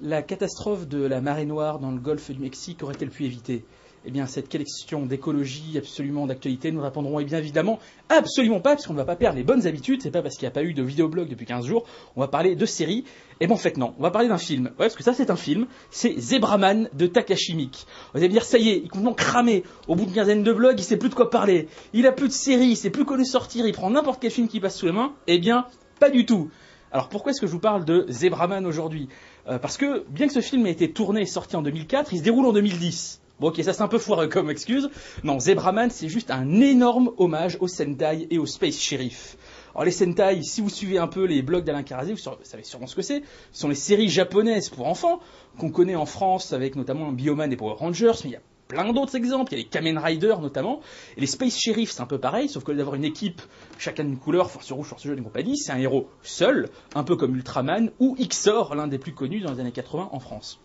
La catastrophe de la marée noire dans le golfe du Mexique aurait-elle pu éviter? Eh bien, cette question d'écologie absolument d'actualité, nous répondrons bien évidemment absolument pas, puisqu'on ne va pas perdre les bonnes habitudes. C'est pas parce qu'il n'y a pas eu de vidéoblog depuis 15 jours, on va parler de séries. Et bien en fait non, on va parler d'un film. Ouais, parce que ça c'est un film, c'est Zebraman de Takashi Miike. Vous allez me dire, ça y est, il est complètement cramé. Au bout d'une quinzaine de blogs, il sait plus de quoi parler. Il a plus de séries, il sait plus quoi nous sortir, il prend n'importe quel film qui passe sous les mains. Eh bien, pas du tout. Alors pourquoi est-ce que je vous parle de Zebraman aujourd'hui? Parce que bien que ce film ait été tourné et sorti en 2004, il se déroule en 2010. Bon ok, ça c'est un peu foireux comme excuse. Non, Zebraman c'est juste un énorme hommage au Sentai et au Space Sheriff. Alors les Sentai, si vous suivez un peu les blogs d'Alain Karasé, vous savez sûrement ce que c'est. Ce sont les séries japonaises pour enfants qu'on connaît en France avec notamment Bioman et Power Rangers, mais il y a plein d'autres exemples, il y a les Kamen Rider notamment, et les Space Sheriff c'est un peu pareil, sauf que d'avoir une équipe, chacun d'une couleur, force rouge, force jaune et compagnie, c'est un héros seul, un peu comme Ultraman ou Xor, l'un des plus connus dans les années 80 en France.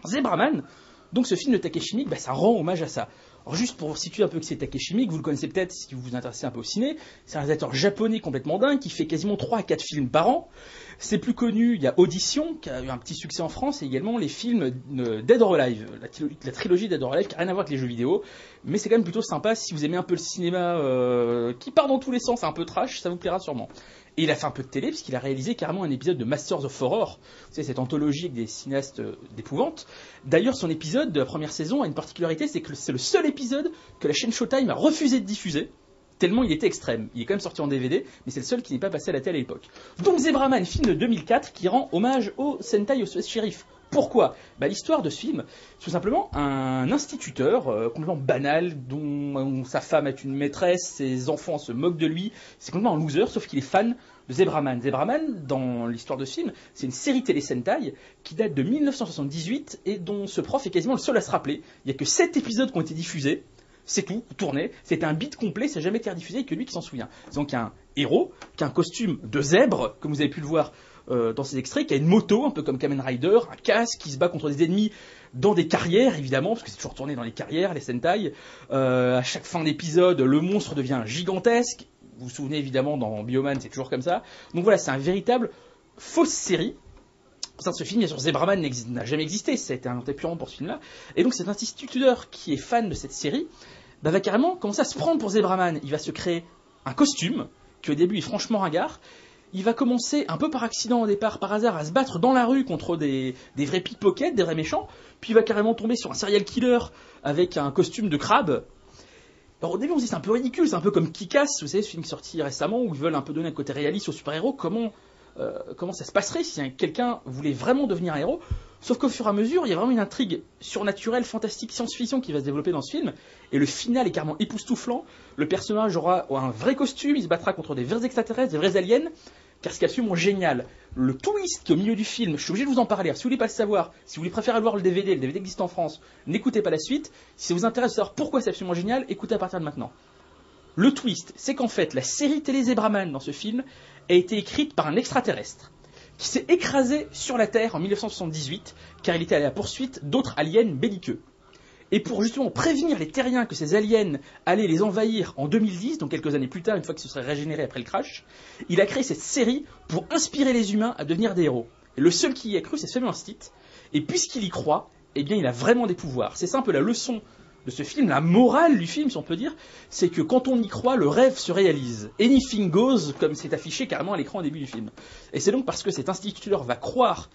Zebraman, donc ce film de Takashi Miike, ça rend hommage à ça. Alors juste pour vous situer un peu que c'est Takashi Miike, vous le connaissez peut-être si vous vous intéressez un peu au ciné, c'est un réalisateur japonais complètement dingue qui fait quasiment 3 à 4 films par an. C'est plus connu, il y a Audition qui a eu un petit succès en France et également les films Dead or Alive, la trilogie Dead or Alive qui n'a rien à voir avec les jeux vidéo, mais c'est quand même plutôt sympa si vous aimez un peu le cinéma qui part dans tous les sens, un peu trash, ça vous plaira sûrement. Et il a fait un peu de télé, puisqu'il a réalisé carrément un épisode de Masters of Horror, vous savez, cette anthologie avec des cinéastes d'épouvante. D'ailleurs, son épisode de la première saison a une particularité, c'est que c'est le seul épisode que la chaîne Showtime a refusé de diffuser, tellement il était extrême. Il est quand même sorti en DVD, mais c'est le seul qui n'est pas passé à la télé à l'époque. Donc Zebraman, film de 2004, qui rend hommage au Sentai, au Space Sheriff. Pourquoi? L'histoire de ce film, c'est tout simplement un instituteur complètement banal, dont sa femme est une maîtresse, ses enfants se moquent de lui, c'est complètement un loser, sauf qu'il est fan de Zebraman. Zebraman, dans l'histoire de ce film, c'est une série télé Sentai qui date de 1978 et dont ce prof est quasiment le seul à se rappeler. Il n'y a que 7 épisodes qui ont été diffusés. C'est tout, tourné. C'était un beat complet, ça n'a jamais été rediffusé et que lui qui s'en souvient. C'est donc un héros qui a un costume de zèbre, comme vous avez pu le voir dans ces extraits, qui a une moto, un peu comme Kamen Rider, un casque, qui se bat contre des ennemis dans des carrières, évidemment, parce que c'est toujours tourné dans les carrières, les Sentai. À chaque fin d'épisode, le monstre devient gigantesque. Vous vous souvenez évidemment dans Bioman, c'est toujours comme ça. Donc voilà, c'est un véritable fausse série. Ce film, bien sûr, Zebraman n'a jamais existé, ça a été inventé purement pour ce film-là. Et donc cet instituteur qui est fan de cette série, va carrément commencer à se prendre pour Zebraman. Il va se créer un costume, qui au début est franchement ringard. Il va commencer, un peu par accident au départ, par hasard, à se battre dans la rue contre des vrais pickpockets, des vrais méchants. Puis il va carrément tomber sur un serial killer avec un costume de crabe. Alors au début on se dit c'est un peu ridicule, c'est un peu comme Kick-Ass, vous savez ce film qui est sorti récemment, où ils veulent un peu donner un côté réaliste aux super-héros. Comment ça se passerait si quelqu'un voulait vraiment devenir un héros? Sauf qu'au fur et à mesure, il y a vraiment une intrigue surnaturelle, fantastique, science-fiction qui va se développer dans ce film, et le final est carrément époustouflant. Le personnage aura un vrai costume, il se battra contre des vrais extraterrestres, des vrais aliens, car ce qui est absolument génial, le twist qui est au milieu du film, je suis obligé de vous en parler, alors, si vous voulez pas le savoir, si vous voulez préférer voir le DVD existe en France, n'écoutez pas la suite. Si ça vous intéresse de savoir pourquoi c'est absolument génial, écoutez à partir de maintenant. Le twist, c'est qu'en fait, la série télé Zebraman dans ce film a été écrite par un extraterrestre qui s'est écrasé sur la Terre en 1978 car il était à la poursuite d'autres aliens belliqueux. Et pour justement prévenir les terriens que ces aliens allaient les envahir en 2010, donc quelques années plus tard, une fois qu'ils se seraient régénérés après le crash, il a créé cette série pour inspirer les humains à devenir des héros. Et le seul qui y a cru, c'est ce fameux Instit. Et puisqu'il y croit, eh bien il a vraiment des pouvoirs. C'est ça un peu la leçon de ce film, la morale du film, si on peut dire, c'est que quand on y croit, le rêve se réalise. Anything goes, comme c'est affiché carrément à l'écran au début du film. Et c'est donc parce que cet instituteur va croire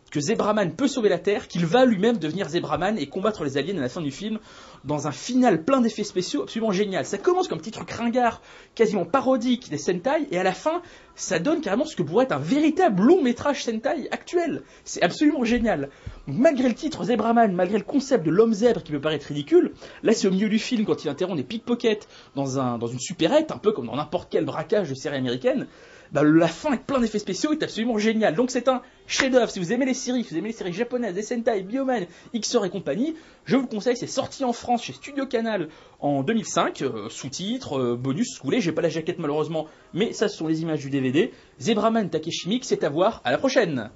que Zebraman peut sauver la Terre, qu'il va lui-même devenir Zebraman et combattre les aliens à la fin du film, dans un final plein d'effets spéciaux absolument génial. Ça commence comme un petit truc ringard, quasiment parodique des Sentai, et à la fin, ça donne carrément ce que pourrait être un véritable long métrage Sentai actuel. C'est absolument génial. Donc, malgré le titre Zebraman, malgré le concept de l'homme zèbre qui peut paraître ridicule, là c'est au milieu du film quand il interrompt des pickpockets dans une supérette, un peu comme dans n'importe quel braquage de série américaine. La fin avec plein d'effets spéciaux est absolument génial. Donc c'est un chef-d'œuvre. Si vous aimez les séries, si vous aimez les séries japonaises, des Sentai, Bioman, Xor et compagnie, je vous le conseille. C'est sorti en France chez Studio Canal en 2005, sous-titres, bonus, si vous voulez. J'ai pas la jaquette malheureusement, mais ça ce sont les images du DVD. Zebraman Takashi Miike, c'est à voir. À la prochaine.